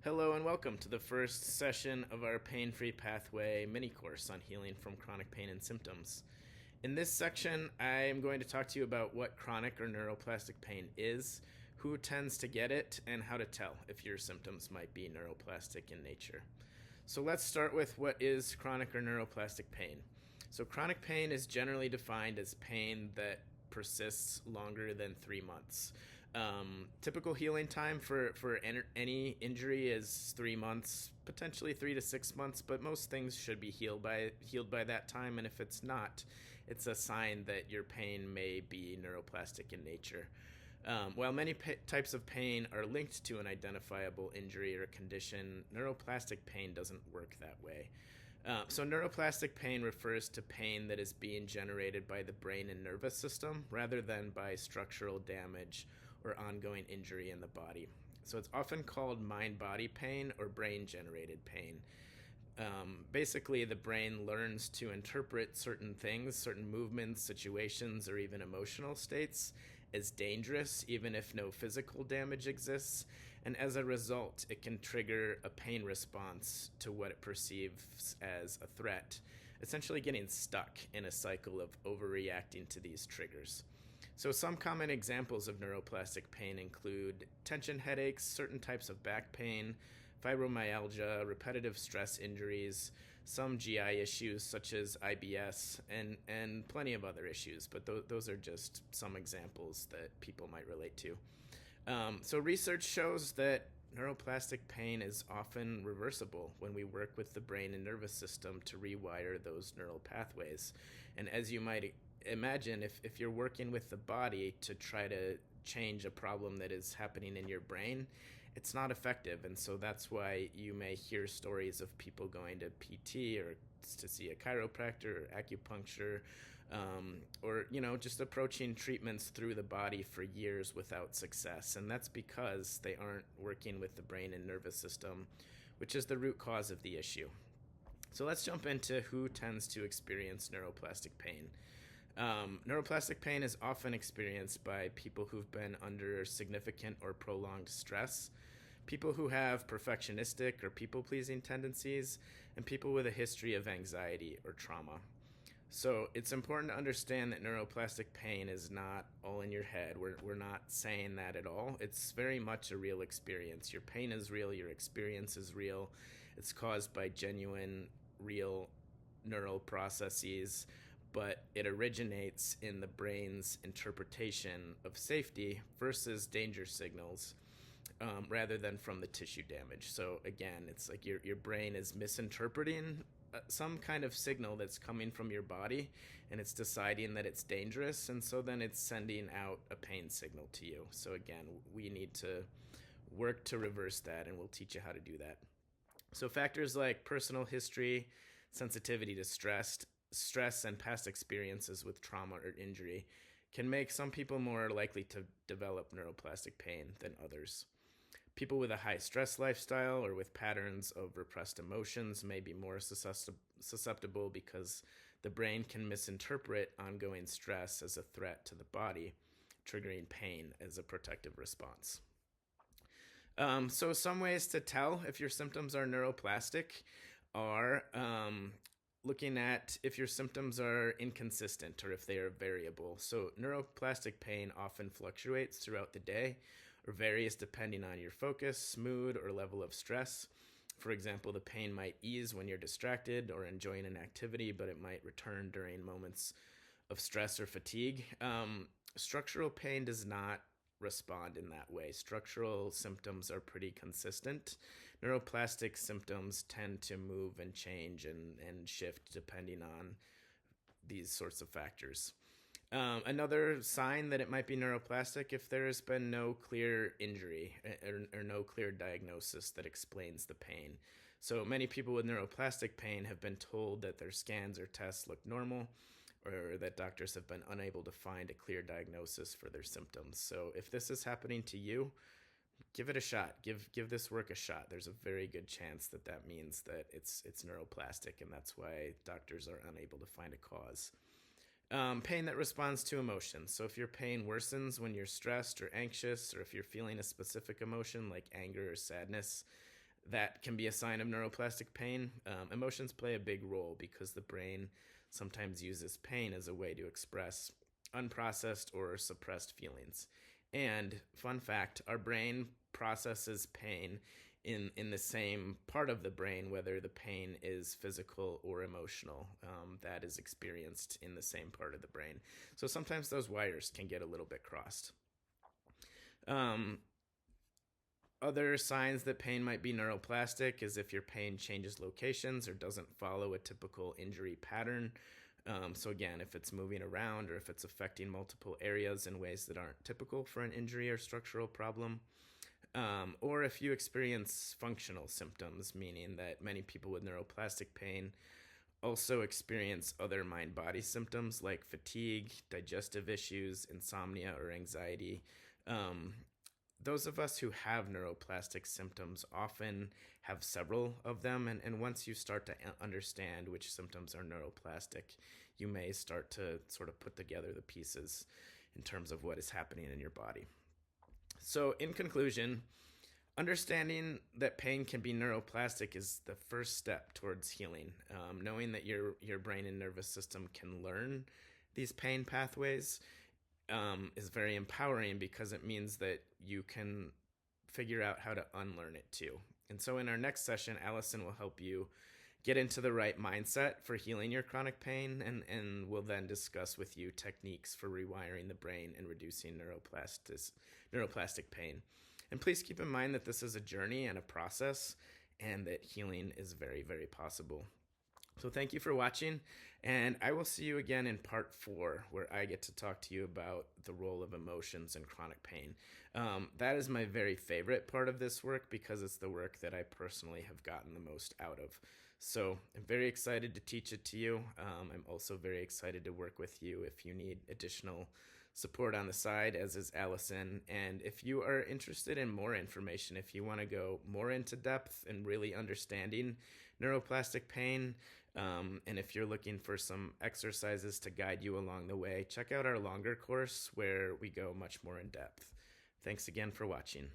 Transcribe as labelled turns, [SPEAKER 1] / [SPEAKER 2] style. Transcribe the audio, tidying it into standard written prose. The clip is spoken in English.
[SPEAKER 1] Hello and welcome to the first session of our Pain Free Pathway mini course on healing from chronic pain and symptoms. In this section, I am going to talk to you about what chronic or neuroplastic pain is, who tends to get it, and how to tell if your symptoms might be neuroplastic in nature. So let's start with what is chronic or neuroplastic pain. So chronic pain is generally defined as pain that persists longer than 3 months. Typical healing time for any injury is 3 months, potentially 3 to 6 months, but most things should be healed by that time. And if it's not, it's a sign that your pain may be neuroplastic in nature. While many types of pain are linked to an identifiable injury or condition, neuroplastic pain doesn't work that way. So neuroplastic pain refers to pain that is being generated by the brain and nervous system rather than by structural damage or ongoing injury in the body. So it's often called mind-body pain or brain-generated pain. Basically, the brain learns to interpret certain things, certain movements, situations, or even emotional states as dangerous, even if no physical damage exists. And as a result, it can trigger a pain response to what it perceives as a threat, essentially getting stuck in a cycle of overreacting to these triggers. So, some common examples of neuroplastic pain include tension headaches, certain types of back pain, fibromyalgia, repetitive stress injuries, some GI issues such as IBS, and plenty of other issues, but those are just some examples that people might relate to. So research shows that neuroplastic pain is often reversible when we work with the brain and nervous system to rewire those neural pathways. And as you might imagine, if you're working with the body to try to change a problem that is happening in your brain, it's not effective. And so that's why you may hear stories of people going to PT or to see a chiropractor or acupuncture, or just approaching treatments through the body for years without success. And that's because they aren't working with the brain and nervous system, which is the root cause of the issue. So let's jump into who tends to experience neuroplastic pain. Neuroplastic pain is often experienced by people who've been under significant or prolonged stress, people who have perfectionistic or people-pleasing tendencies, and people with a history of anxiety or trauma. So it's important to understand that neuroplastic pain is not all in your head. We're not saying that at all. It's very much a real experience. Your pain is real. Your experience is real. It's caused by genuine, real neural processes, but it originates in the brain's interpretation of safety versus danger signals, rather than from the tissue damage. So again, it's like your brain is misinterpreting some kind of signal that's coming from your body, and it's deciding that it's dangerous, and so then it's sending out a pain signal to you. So again, we need to work to reverse that, and we'll teach you how to do that. So factors like personal history, sensitivity to stress and past experiences with trauma or injury can make some people more likely to develop neuroplastic pain than others. People with a high stress lifestyle or with patterns of repressed emotions may be more susceptible because the brain can misinterpret ongoing stress as a threat to the body, triggering pain as a protective response. So some ways to tell if your symptoms are neuroplastic are looking at if your symptoms are inconsistent or if they are variable. So neuroplastic pain often fluctuates throughout the day or varies depending on your focus, mood, or level of stress. For example, the pain might ease when you're distracted or enjoying an activity, but it might return during moments of stress or fatigue. Structural pain does not respond in that way. Structural symptoms are pretty consistent. Neuroplastic symptoms tend to move and change and shift depending on these sorts of factors. Another sign that it might be neuroplastic if there has been no clear injury or no clear diagnosis that explains the pain. So many people with neuroplastic pain have been told that their scans or tests look normal, or that doctors have been unable to find a clear diagnosis for their symptoms. So if this is happening to you, give it a shot. Give this work a shot. There's a very good chance that means that it's neuroplastic, and that's why doctors are unable to find a cause. Pain that responds to emotions. So if your pain worsens when you're stressed or anxious, or if you're feeling a specific emotion like anger or sadness, that can be a sign of neuroplastic pain. Emotions play a big role because the brain sometimes uses pain as a way to express unprocessed or suppressed feelings. And fun fact, our brain processes pain in the same part of the brain, whether the pain is physical or emotional, that is experienced in the same part of the brain. So sometimes those wires can get a little bit crossed. Other signs that pain might be neuroplastic is if your pain changes locations or doesn't follow a typical injury pattern. So again, if it's moving around or if it's affecting multiple areas in ways that aren't typical for an injury or structural problem. Or if you experience functional symptoms, meaning that many people with neuroplastic pain also experience other mind-body symptoms like fatigue, digestive issues, insomnia, or anxiety. Those of us who have neuroplastic symptoms often have several of them, and once you start to understand which symptoms are neuroplastic, you may start to sort of put together the pieces in terms of what is happening in your body. So in conclusion, understanding that pain can be neuroplastic is the first step towards healing. Knowing that your brain and nervous system can learn these pain pathways is very empowering because it means that you can figure out how to unlearn it too. And so in our next session, Allison will help you get into the right mindset for healing your chronic pain, and we'll then discuss with you techniques for rewiring the brain and reducing neuroplastic pain. And please keep in mind that this is a journey and a process, and that healing is very, very possible. So thank you for watching, and I will see you again in part 4, where I get to talk to you about the role of emotions in chronic pain. That is my very favorite part of this work because it's the work that I personally have gotten the most out of. So I'm very excited to teach it to you. I'm also very excited to work with you if you need additional support on the side, as is Allison. And if you are interested in more information, if you want to go more into depth and really understanding neuroplastic pain, and if you're looking for some exercises to guide you along the way, check out our longer course where we go much more in depth. Thanks again for watching.